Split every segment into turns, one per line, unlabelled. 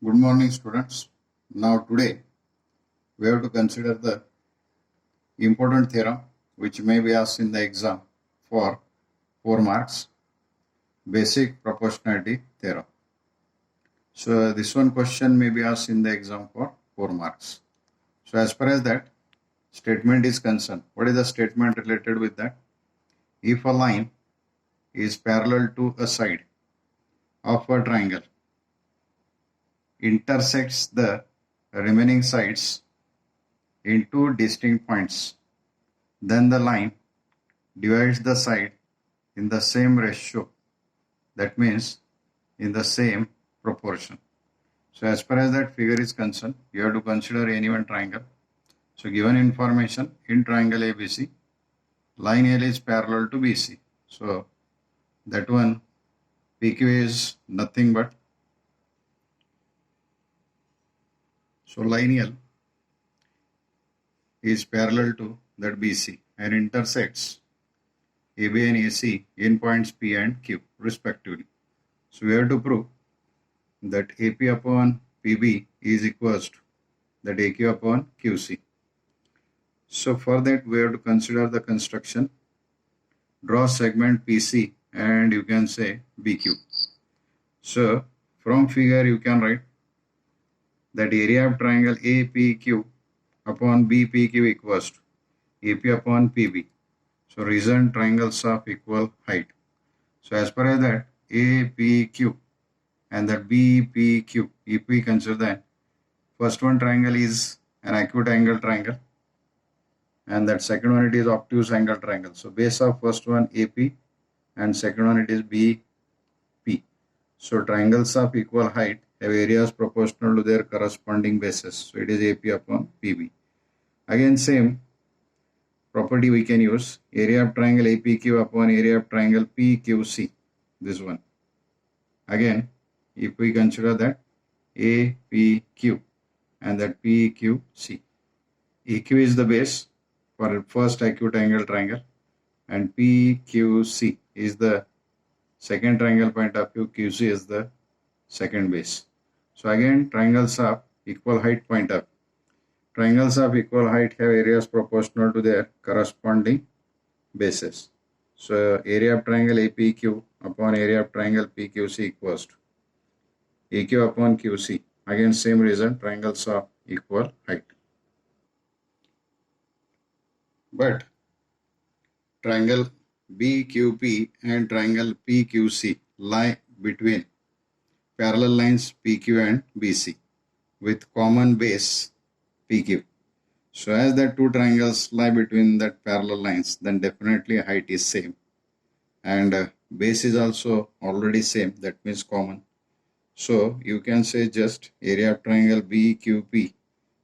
Good morning, students. Now today we have to consider the important theorem which may be asked in the exam for 4 marks, basic proportionality theorem. So this one question may be asked in the exam for 4 marks. So as far as that statement is concerned, what is the statement related with that? If a line is parallel to a side of a triangle, intersects the remaining sides in two distinct points, then the line divides the side in the same ratio, that means in the same proportion. So as far as that figure is concerned, you have to consider any one triangle. So given information, in triangle ABC, line L is parallel to BC. So that one PQ is nothing but, so line L is parallel to that BC and intersects AB and AC in points P and Q respectively. So we have to prove that AP upon PB is equals to that AQ upon QC. So for that we have to consider the construction. Draw segment PC and you can say BQ. So from figure you can write that area of triangle APQ upon BPQ equals to AP upon PB. So reason triangles of equal height. So as per that APQ and that BPQ, if we consider that first one triangle is an acute angle triangle and that second one it is obtuse angle triangle. So base of first one AP and second one it is BP. So triangles of equal height have areas proportional to their corresponding bases. So it is AP upon PB. Again same property we can use, area of triangle APQ upon area of triangle PQC, this one. Again if we consider that APQ and that PQC, EQ is the base for first acute angle triangle and PQC is the second triangle point of view, QC is the second base. So again triangles of equal height point of view. Triangles of equal height have areas proportional to their corresponding bases. So area of triangle APQ upon area of triangle PQC equals to AQ upon QC. Again same reason, triangles of equal height. But triangle BQP and triangle PQC lie between parallel lines PQ and BC with common base PQ. So as the two triangles lie between that parallel lines, then definitely height is same and base is also already same, that means common. So you can say just area of triangle BQP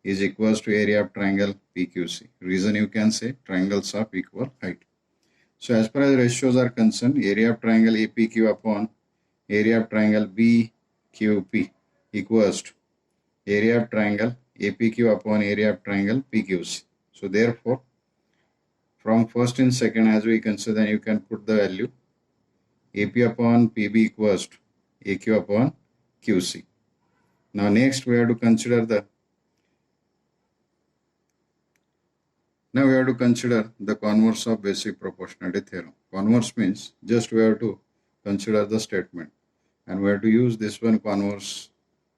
is equals to area of triangle PQC. Reason you can say triangles of equal height. So as far as ratios are concerned, area of triangle APQ upon area of triangle BQP equals to area of triangle APQ upon area of triangle PQC. So therefore from first and second as we consider, you can put the value AP upon PB equals to AQ upon QC. Now next we have to consider the converse of basic proportionality theorem. Converse means just we have to consider the statement and we have to use this one converse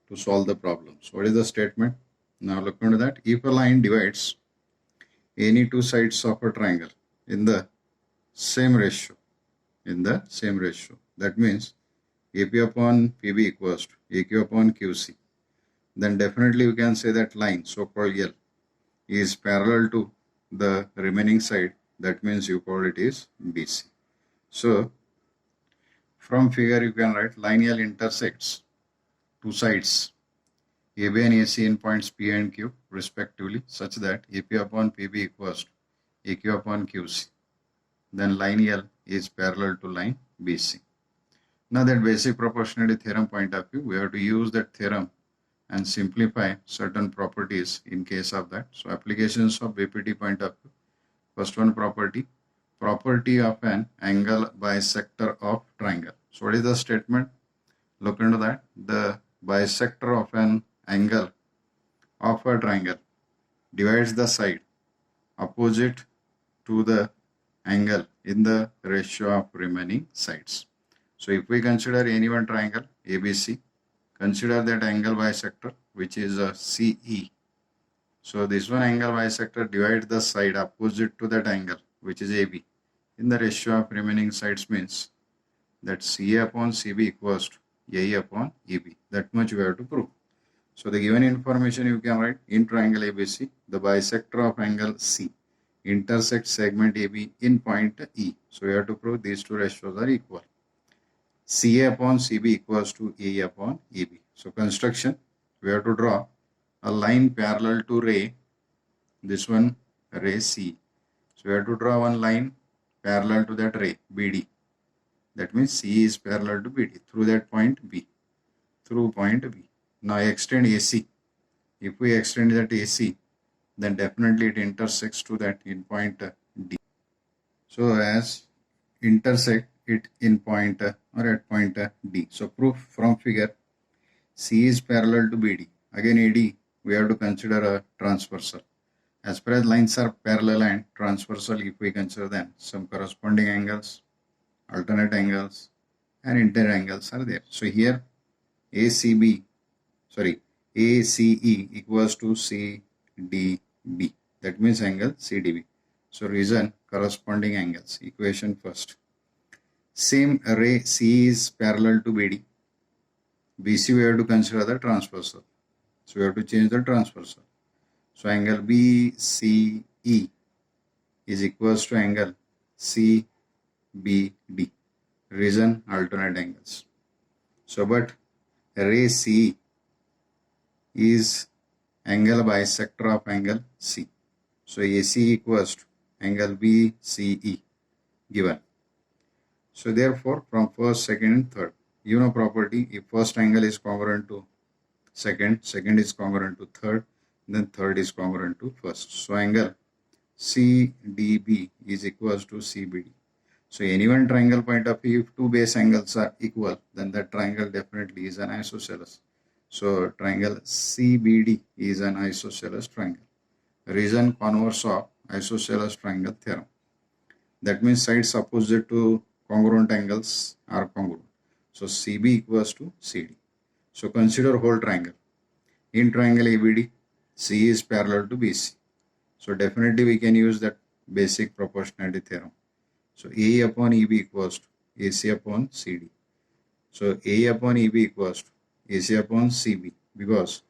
to solve the problem. So what is the statement? Now look into that. If a line divides any two sides of a triangle in the same ratio, that means AP upon PB equals to AQ upon QC, then definitely we can say that line, so-called L, is parallel to the remaining side, that means you call it is BC. So from figure you can write line L intersects two sides AB and AC in points P and Q respectively, such that AP upon PB equals to AQ upon QC. Then line L is parallel to line BC. Now that basic proportionality theorem point of view, we have to use that theorem and simplify certain properties in case of that. So applications of BPT point of view. First one, property of an angle bisector of triangle. So what is the statement? Look into that. The bisector of an angle of a triangle divides the side opposite to the angle in the ratio of remaining sides. So if we consider any one triangle ABC, consider that angle bisector which is a CE. So this one angle bisector divides the side opposite to that angle which is AB in the ratio of remaining sides, means that CA upon CB equals to AE upon EB. That much we have to prove. So the given information you can write: in triangle ABC, the bisector of angle C intersects segment AB in point E. So we have to prove these two ratios are equal. CA upon CB equals to AE upon EB. So construction, we have to draw a line parallel to ray, this one ray C. So we have to draw one line parallel to that ray BD. That means C is parallel to BD through that point B, through point B. Now extend AC. If we extend that AC, then definitely it intersects to that in point D. So as intersect it in point or at point D. So proof from figure: C is parallel to BD. Again AD, we have to consider a transversal. As far as lines are parallel and transversal, if we consider them, some corresponding angles, alternate angles and inter angles are there. So here ACE equals to CDB. That means angle CDB. So reason corresponding angles. Equation first. Same ray C is parallel to BD. BC we have to consider the transversal. So we have to change the transversal. So angle BCE is equals to angle CBD. Reason alternate angles. So but ray C is angle bisector of angle C. So AC equals to angle BCE given. So therefore from first, second and third, you know property: if first angle is congruent to second, second is congruent to third, then third is congruent to first. So angle CDB is equals to CBD. So any one triangle point of view, if two base angles are equal, then that triangle definitely is an isosceles. So triangle CBD is an isosceles triangle. Reason converse of isosceles triangle theorem. That means sides opposite to congruent angles are congruent. So CB equals to CD. So consider whole triangle. In triangle ABD, C is parallel to BC. So definitely we can use that basic proportionality theorem. So AE upon EB equals to AC upon CD. So AE upon EB equals to AC upon CB, because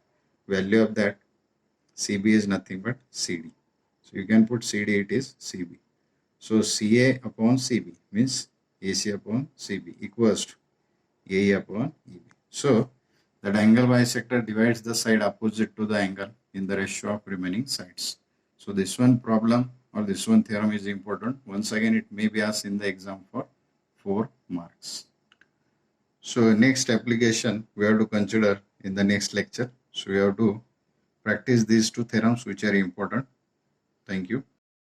value of that CB is nothing but CD. So you can put CD, it is CB. So CA upon CB means AC upon CB equals to AE upon EB. So that angle bisector divides the side opposite to the angle in the ratio of remaining sides. So this one problem or this one theorem is important. Once again, it may be asked in the exam for 4 marks. So next application we have to consider in the next lecture. So we have to practice these two theorems which are important. Thank you.